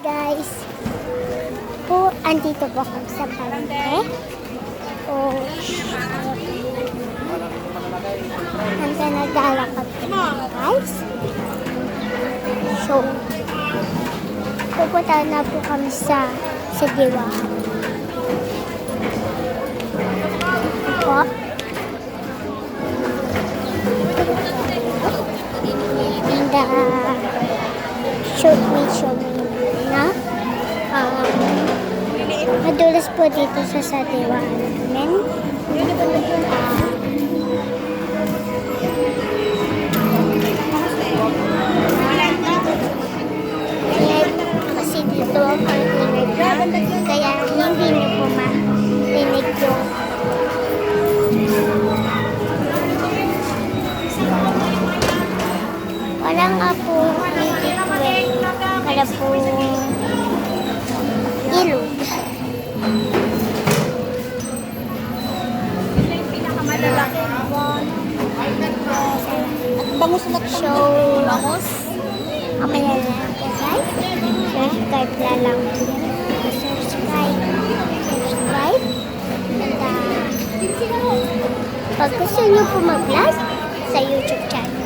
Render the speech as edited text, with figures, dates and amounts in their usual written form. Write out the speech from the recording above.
guys. Andito po kami sa palengke. Hanggang naglalakad kami guys. So, pupunta na po kami sa Diwa. Po. And show me na. Madulas po dito sa Diwa namin. Kasi dito ang ingay kaya hindi niyo po marinig yung wala nga po wala po ilog. Bangus na So, mamaya lang guys. Subscribe na lang. Subscribe. And pag gusto nyo po mag-like sa YouTube channel